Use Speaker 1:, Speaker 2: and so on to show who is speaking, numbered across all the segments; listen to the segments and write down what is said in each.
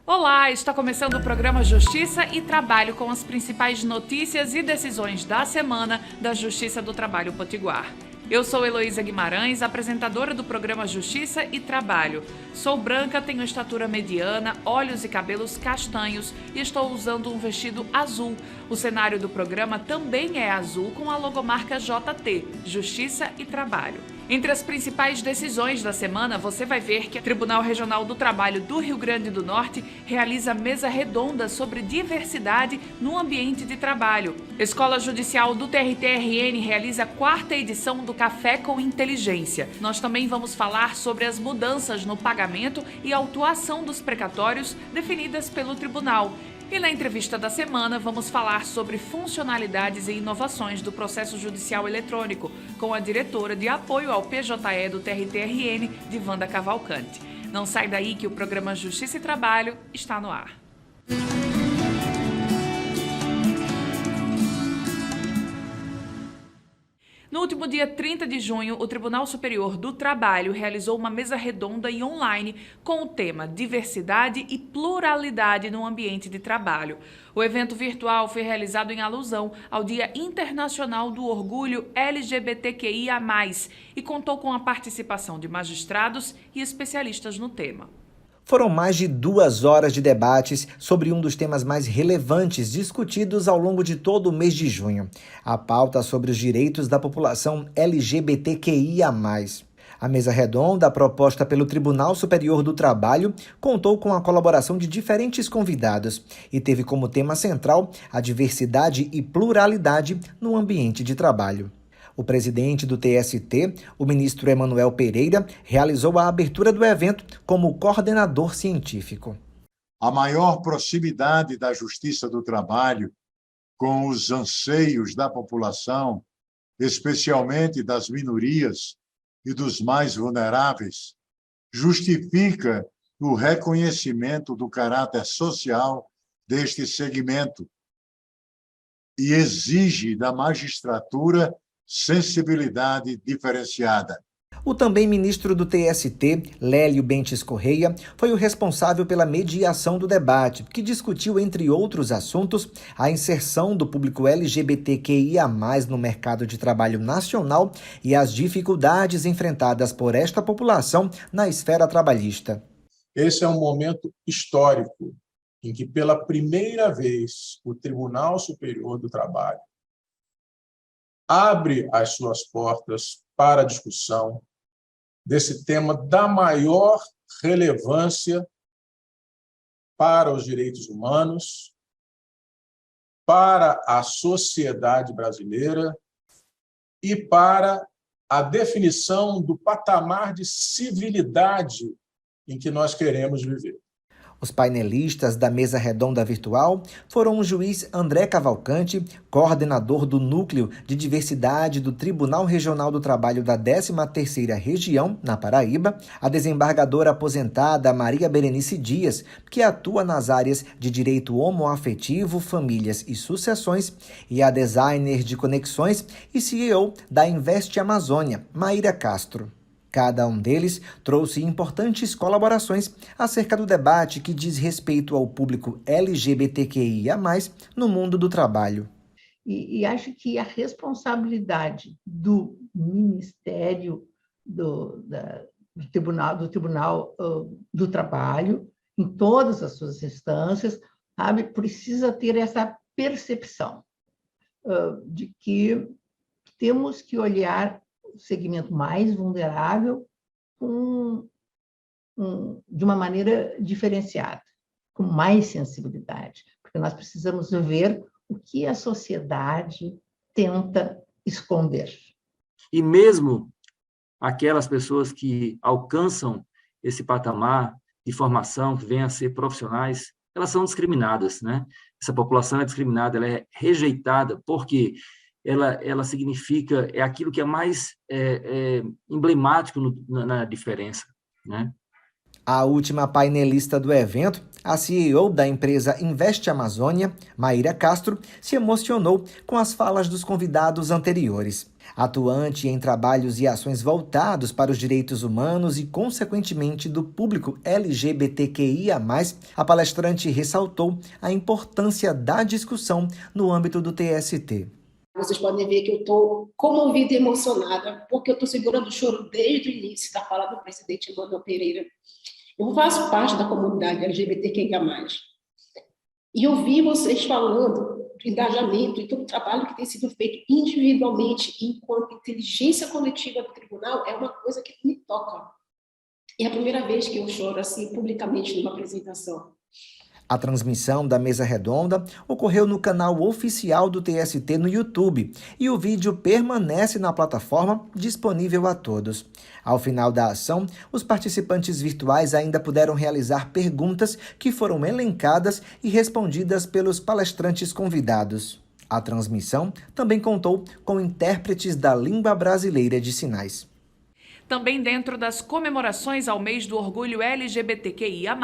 Speaker 1: Olá, está começando o programa Justiça e Trabalho com as principais notícias e decisões da semana da Justiça do Trabalho Potiguar. Eu sou Heloísa Guimarães, apresentadora do programa Justiça e Trabalho. Sou branca, tenho estatura mediana, olhos e cabelos castanhos e estou usando um vestido azul. O cenário do programa também é azul com a logomarca JT, Justiça e Trabalho. Entre as principais decisões da semana, você vai ver que o Tribunal Regional do Trabalho do Rio Grande do Norte realiza mesa redonda sobre diversidade no ambiente de trabalho. Escola Judicial do TRT-RN realiza a 4ª edição do Café com Inteligência. Nós também vamos falar sobre as mudanças no pagamento e autuação dos precatórios definidas pelo tribunal. E na entrevista da semana, vamos falar sobre funcionalidades e inovações do processo judicial eletrônico, com a diretora de apoio ao PJE do TRT-RN, Divanda Cavalcante. Não sai daí que o programa Justiça e Trabalho está no ar. No último dia 30 de junho, o Tribunal Superior do Trabalho realizou uma mesa redonda e online com o tema Diversidade e Pluralidade no Ambiente de Trabalho. O evento virtual foi realizado em alusão ao Dia Internacional do Orgulho LGBTQIA+, e contou com a participação de magistrados e especialistas no tema.
Speaker 2: Foram mais de 2 horas de debates sobre um dos temas mais relevantes discutidos ao longo de todo o mês de junho, a pauta sobre os direitos da população LGBTQIA+. A mesa redonda, proposta pelo Tribunal Superior do Trabalho, contou com a colaboração de diferentes convidados e teve como tema central a diversidade e pluralidade no ambiente de trabalho. O presidente do TST, o ministro Emanuel Pereira, realizou a abertura do evento como coordenador científico.
Speaker 3: A maior proximidade da Justiça do Trabalho com os anseios da população, especialmente das minorias e dos mais vulneráveis, justifica o reconhecimento do caráter social deste segmento e exige da magistratura sensibilidade diferenciada.
Speaker 2: O também ministro do TST, Lélio Bentes Correia, foi o responsável pela mediação do debate, que discutiu, entre outros assuntos, a inserção do público LGBTQIA+, no mercado de trabalho nacional e as dificuldades enfrentadas por esta população na esfera trabalhista.
Speaker 4: Esse é um momento histórico em que, pela primeira vez, o Tribunal Superior do Trabalho abre as suas portas para a discussão desse tema da maior relevância para os direitos humanos, para a sociedade brasileira e para a definição do patamar de civilidade em que nós queremos viver.
Speaker 2: Os painelistas da mesa redonda virtual foram o juiz André Cavalcante, coordenador do Núcleo de Diversidade do Tribunal Regional do Trabalho da 13ª Região, na Paraíba, a desembargadora aposentada Maria Berenice Dias, que atua nas áreas de direito homoafetivo, famílias e sucessões, e a designer de conexões e CEO da Investe Amazônia, Maíra Castro. Cada um deles trouxe importantes colaborações acerca do debate que diz respeito ao público LGBTQIA+, no mundo do trabalho.
Speaker 5: E acho que a responsabilidade do Ministério do Tribunal do Trabalho, em todas as suas instâncias, sabe, precisa ter essa percepção de que temos que olhar o segmento mais vulnerável de uma maneira diferenciada, com mais sensibilidade, porque nós precisamos ver o que a sociedade tenta esconder.
Speaker 6: E mesmo aquelas pessoas que alcançam esse patamar de formação, que vêm a ser profissionais, elas são discriminadas, né? Essa população é discriminada, ela é rejeitada, porque ela significa, é aquilo que é mais emblemático na diferença, né?
Speaker 2: A última painelista do evento, a CEO da empresa Investe Amazônia, Maíra Castro, se emocionou com as falas dos convidados anteriores. Atuante em trabalhos e ações voltados para os direitos humanos e, consequentemente, do público LGBTQIA+, a palestrante ressaltou a importância da discussão no âmbito do TST.
Speaker 7: Vocês podem ver que eu estou comovida e emocionada, porque eu estou segurando o choro desde o início da fala do presidente Manuel Pereira. Eu faço parte da comunidade LGBTQIA+. E ouvir vocês falando do engajamento e todo o trabalho que tem sido feito individualmente enquanto inteligência coletiva do tribunal é uma coisa que me toca. É a primeira vez que eu choro assim publicamente numa apresentação.
Speaker 2: A transmissão da mesa redonda ocorreu no canal oficial do TST no YouTube e o vídeo permanece na plataforma disponível a todos. Ao final da ação, os participantes virtuais ainda puderam realizar perguntas que foram elencadas e respondidas pelos palestrantes convidados. A transmissão também contou com intérpretes da língua brasileira de sinais.
Speaker 1: Também dentro das comemorações ao mês do orgulho LGBTQIA+,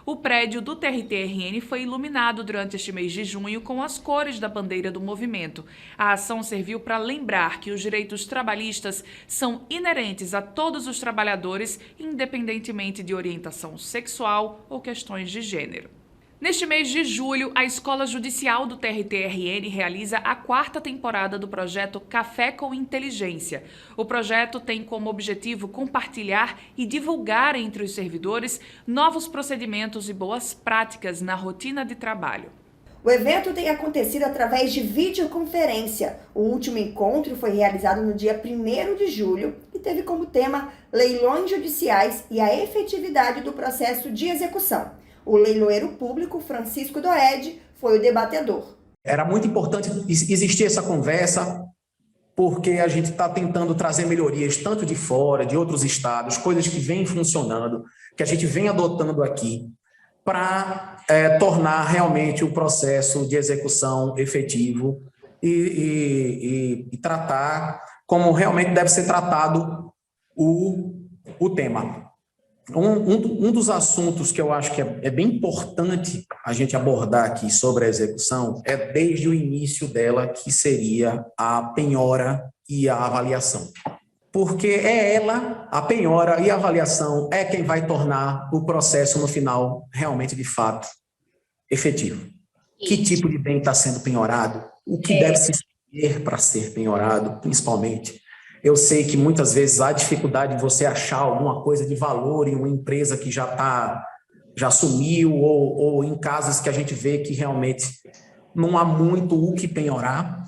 Speaker 1: o prédio do TRT-RN foi iluminado durante este mês de junho com as cores da bandeira do movimento. A ação serviu para lembrar que os direitos trabalhistas são inerentes a todos os trabalhadores, independentemente de orientação sexual ou questões de gênero. Neste mês de julho, a Escola Judicial do TRT-RN realiza a 4ª temporada do projeto Café com Inteligência. O projeto tem como objetivo compartilhar e divulgar entre os servidores novos procedimentos e boas práticas na rotina de trabalho.
Speaker 8: O evento tem acontecido através de videoconferência. O último encontro foi realizado no dia 1º de julho e teve como tema leilões judiciais e a efetividade do processo de execução. O leiloeiro público, Francisco Doed, foi o debatedor.
Speaker 9: Era muito importante existir essa conversa, porque a gente está tentando trazer melhorias tanto de fora, de outros estados, coisas que vêm funcionando, que a gente vem adotando aqui, para tornar realmente o processo de execução efetivo e tratar como realmente deve ser tratado o tema. Um dos assuntos que eu acho que é bem importante a gente abordar aqui sobre a execução é desde o início dela, que seria a penhora e a avaliação. Porque é ela, a penhora e a avaliação, é quem vai tornar o processo no final realmente, de fato, efetivo. Que tipo de bem está sendo penhorado? O que deve se ter para ser penhorado, principalmente? Eu sei que muitas vezes há dificuldade de você achar alguma coisa de valor em uma empresa que já sumiu, ou em casos que a gente vê que realmente não há muito o que penhorar,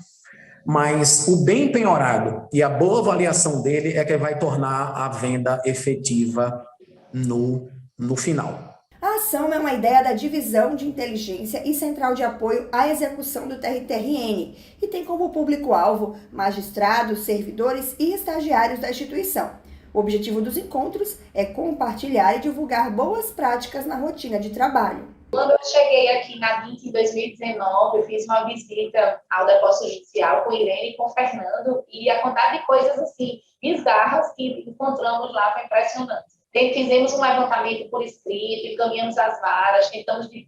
Speaker 9: mas o bem penhorado e a boa avaliação dele é que vai tornar a venda efetiva no final.
Speaker 8: A ação é uma ideia da Divisão de Inteligência e Central de Apoio à Execução do TRT-RN e tem como público-alvo magistrados, servidores e estagiários da instituição. O objetivo dos encontros é compartilhar e divulgar boas práticas na rotina de trabalho.
Speaker 10: Quando eu cheguei aqui na DINT em 2019, eu fiz uma visita ao depósito judicial com Irene e com Fernando, e a quantidade de coisas assim, bizarras que encontramos lá foi impressionante. Fizemos um levantamento por escrito, encaminhamos as varas, tentamos de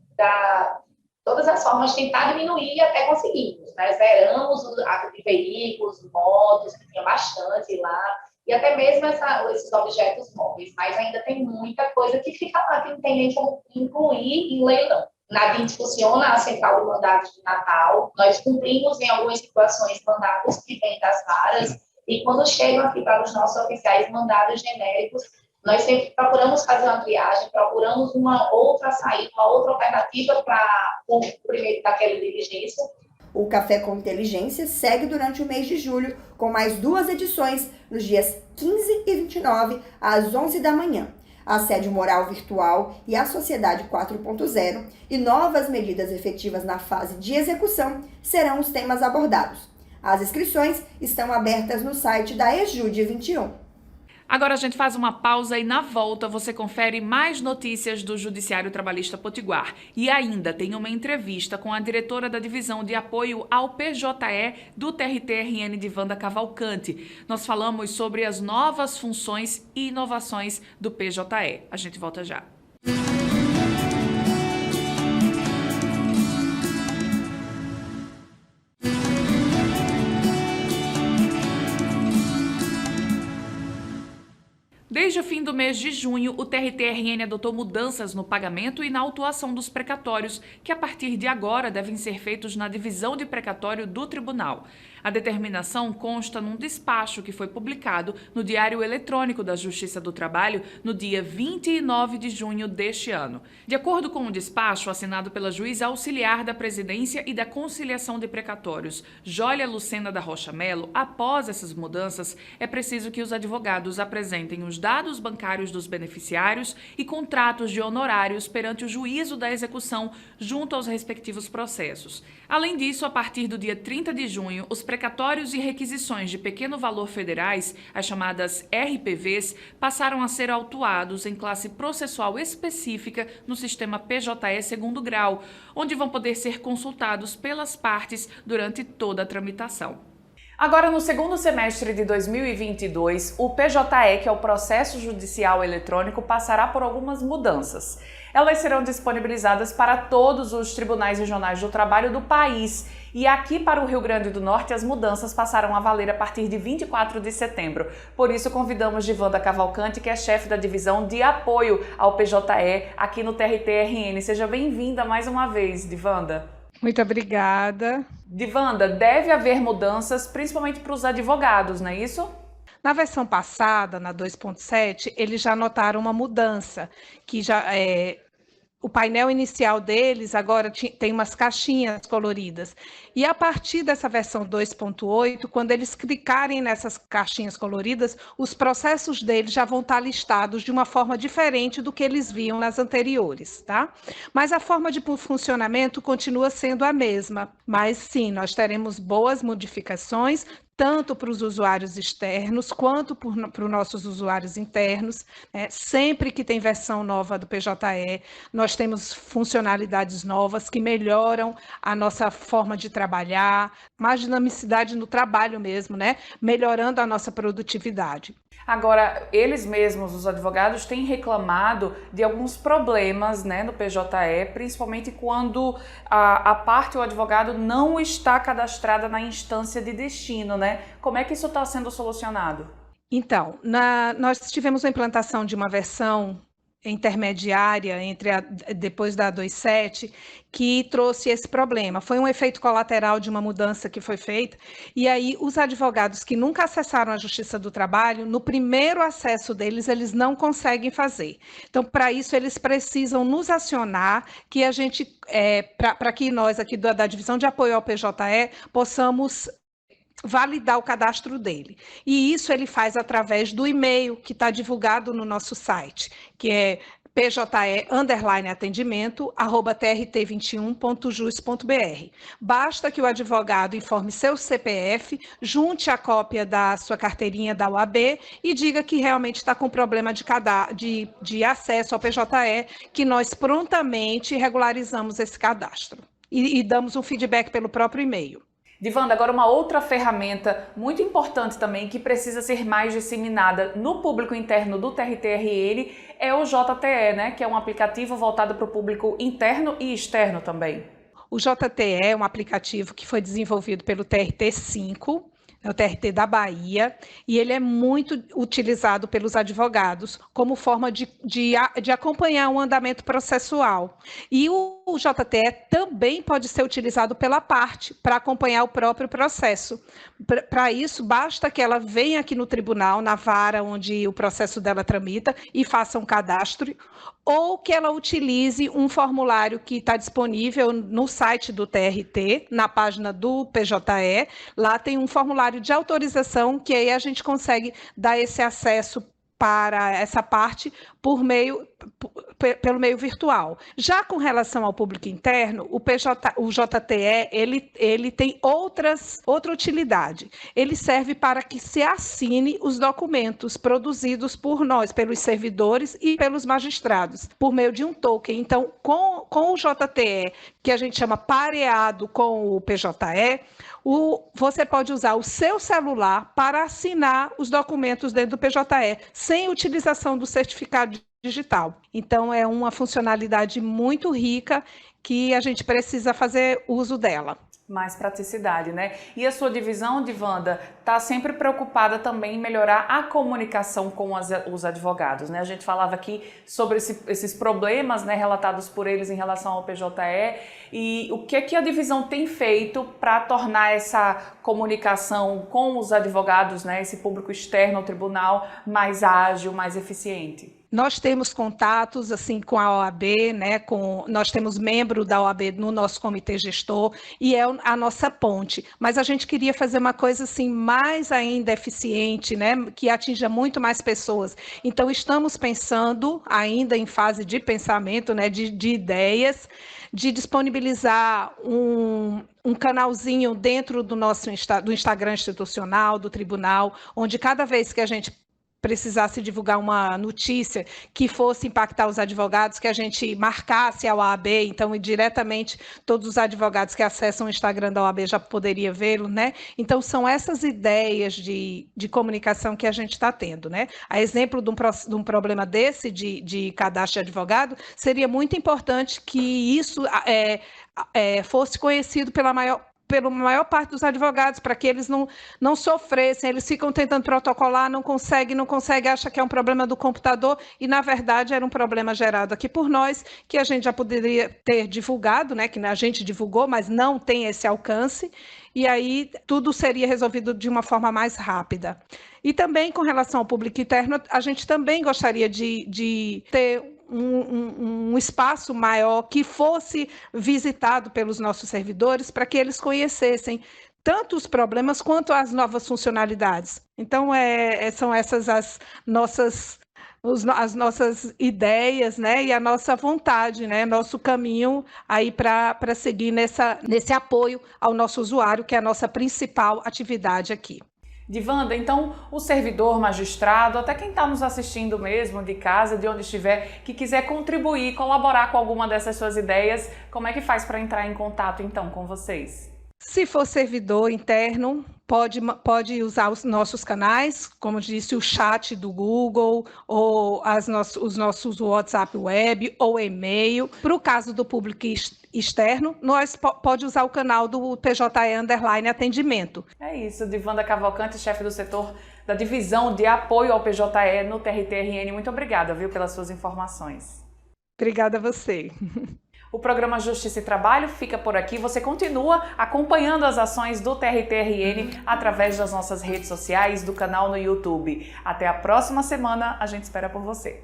Speaker 10: todas as formas tentar diminuir e até conseguimos, né? Zeramos o ato de veículos, motos, que tinha bastante lá, e até mesmo esses objetos móveis, mas ainda tem muita coisa que fica lá, que não tem nem como incluir em leilão. Na DINT funciona a central de mandados de Natal, nós cumprimos em algumas situações mandados que vêm das varas, e quando chegam aqui para os nossos oficiais mandados genéricos, nós sempre procuramos fazer uma triagem, procuramos uma outra saída, uma outra alternativa para o cumprimento daquela diligência.
Speaker 8: O Café com Inteligência segue durante o mês de julho, com mais 2 edições, nos dias 15 e 29, às 11 da manhã. Assédio moral virtual e a Sociedade 4.0 e novas medidas efetivas na fase de execução serão os temas abordados. As inscrições estão abertas no site da EJUDE 21.
Speaker 1: Agora a gente faz uma pausa e na volta você confere mais notícias do Judiciário Trabalhista Potiguar. E ainda tem uma entrevista com a diretora da Divisão de Apoio ao PJE do TRT-RN de Wanda Cavalcante. Nós falamos sobre as novas funções e inovações do PJE. A gente volta já. Desde o fim do mês de junho, o TRT-RN adotou mudanças no pagamento e na autuação dos precatórios, que a partir de agora devem ser feitos na divisão de precatório do tribunal. A determinação consta num despacho que foi publicado no Diário Eletrônico da Justiça do Trabalho no dia 29 de junho deste ano. De acordo com o despacho assinado pela juíza auxiliar da Presidência e da Conciliação de Precatórios, Jólia Lucena da Rocha Melo, após essas mudanças, é preciso que os advogados apresentem os dados bancários dos beneficiários e contratos de honorários perante o juízo da execução junto aos respectivos processos. Além disso, a partir do dia 30 de junho, os precatórios e requisições de pequeno valor federais, as chamadas RPVs, passaram a ser autuados em classe processual específica no sistema PJE segundo grau, onde vão poder ser consultados pelas partes durante toda a tramitação. Agora, no segundo semestre de 2022, o PJE, que é o Processo Judicial Eletrônico, passará por algumas mudanças. Elas serão disponibilizadas para todos os tribunais regionais do trabalho do país. E aqui para o Rio Grande do Norte, as mudanças passarão a valer a partir de 24 de setembro. Por isso, convidamos Divanda Cavalcante, que é chefe da divisão de apoio ao PJE aqui no TRT-RN. Seja bem-vinda mais uma vez, Divanda.
Speaker 11: Muito obrigada.
Speaker 1: Divanda, deve haver mudanças, principalmente para os advogados, não é isso?
Speaker 11: Na versão passada, na 2.7, eles já notaram uma mudança, que já o painel inicial deles agora tem umas caixinhas coloridas. E a partir dessa versão 2.8, quando eles clicarem nessas caixinhas coloridas, os processos deles já vão estar listados de uma forma diferente do que eles viam nas anteriores, tá? Mas a forma de funcionamento continua sendo a mesma. Mas sim, nós teremos boas modificações, tanto para os usuários externos quanto para os nossos usuários internos. Sempre que tem versão nova do PJE, nós temos funcionalidades novas que melhoram a nossa forma de trabalhar, mais dinamicidade no trabalho mesmo, né? Melhorando a nossa produtividade.
Speaker 1: Agora, eles mesmos, os advogados, têm reclamado de alguns problemas, né, no PJE, principalmente quando a parte, o advogado, não está cadastrada na instância de destino, né? Como é que isso está sendo solucionado?
Speaker 11: Então, nós tivemos a implantação de uma versão intermediária depois da 2.7, que trouxe esse problema. Foi um efeito colateral de uma mudança que foi feita, e aí os advogados que nunca acessaram a Justiça do Trabalho, no primeiro acesso deles, eles não conseguem fazer. Então, para isso, eles precisam nos acionar, que a gente, para que nós aqui da Divisão de Apoio ao PJE, possamos validar o cadastro dele. E isso ele faz através do e-mail que está divulgado no nosso site, que é pje_atendimento@trt21.jus.br. Basta que o advogado informe seu CPF, junte a cópia da sua carteirinha da UAB e diga que realmente está com problema de acesso ao PJE, que nós prontamente regularizamos esse cadastro e damos um feedback pelo próprio e-mail.
Speaker 1: Divanda, agora uma outra ferramenta muito importante também que precisa ser mais disseminada no público interno do TRT-RN é o JTE, né? Que é um aplicativo voltado para o público interno e externo também.
Speaker 11: O JTE é um aplicativo que foi desenvolvido pelo TRT5, é o TRT da Bahia, e ele é muito utilizado pelos advogados como forma de acompanhar um andamento processual. E o JTE também pode ser utilizado pela parte para acompanhar o próprio processo. Para isso, basta que ela venha aqui no tribunal, na vara onde o processo dela tramita, e faça um cadastro, ou que ela utilize um formulário que está disponível no site do TRT, na página do PJE. Lá tem um formulário de autorização, que aí a gente consegue dar esse acesso para essa parte pelo meio virtual. Já com relação ao público interno, o JTE ele tem outra utilidade. Ele serve para que se assine os documentos produzidos por nós, pelos servidores e pelos magistrados, por meio de um token. Então, com o JTE, que a gente chama pareado com o PJE, você pode usar o seu celular para assinar os documentos dentro do PJE, sem utilização do certificado digital. Então, é uma funcionalidade muito rica que a gente precisa fazer uso dela.
Speaker 1: Mais praticidade, né? E a sua divisão, Divanda, está sempre preocupada também em melhorar a comunicação com os advogados, né? A gente falava aqui sobre esses problemas, né, relatados por eles em relação ao PJE, e o que a divisão tem feito para tornar essa comunicação com os advogados, né, esse público externo ao tribunal, mais ágil, mais eficiente?
Speaker 11: Nós temos contatos assim com a OAB, né? Nós temos membro da OAB no nosso comitê gestor e é a nossa ponte. Mas a gente queria fazer uma coisa assim mais ainda eficiente, né? Que atinja muito mais pessoas. Então estamos pensando ainda em fase de pensamento, né? De ideias, de disponibilizar um canalzinho dentro do nosso do Instagram institucional, do tribunal, onde cada vez que a gente precisasse divulgar uma notícia que fosse impactar os advogados, que a gente marcasse a OAB, então diretamente todos os advogados que acessam o Instagram da OAB já poderiam vê-lo, né? Então são essas ideias de comunicação que a gente está tendo, né? A exemplo de um problema desse de cadastro de advogado, seria muito importante que isso fosse conhecido pela maior parte dos advogados, para que eles não sofressem. Eles ficam tentando protocolar, não consegue, acha que é um problema do computador, e na verdade era um problema gerado aqui por nós, que a gente já poderia ter divulgado, né, que a gente divulgou, mas não tem esse alcance, e aí tudo seria resolvido de uma forma mais rápida. E também com relação ao público interno, a gente também gostaria de ter um espaço maior que fosse visitado pelos nossos servidores, para que eles conhecessem tanto os problemas quanto as novas funcionalidades. Então, são essas as nossas ideias, né, e a nossa vontade, né, nosso caminho aí para seguir nesse apoio ao nosso usuário, que é a nossa principal atividade aqui.
Speaker 1: Divanda, então o servidor, magistrado, até quem está nos assistindo mesmo, de casa, de onde estiver, que quiser contribuir, colaborar com alguma dessas suas ideias, como é que faz para entrar em contato então com vocês?
Speaker 11: Se for servidor interno, pode usar os nossos canais, como disse, o chat do Google, ou os nossos WhatsApp web, ou e-mail. Para o caso do público externo, pode usar o canal do PJE _atendimento.
Speaker 1: É isso, Divanda Cavalcante, chefe do setor da divisão de apoio ao PJE no TRT-RN. Muito obrigada, viu, pelas suas informações.
Speaker 11: Obrigada a você.
Speaker 1: O programa Justiça e Trabalho fica por aqui. Você continua acompanhando as ações do TRT-RN através das nossas redes sociais, do canal no YouTube. Até a próxima semana, a gente espera por você.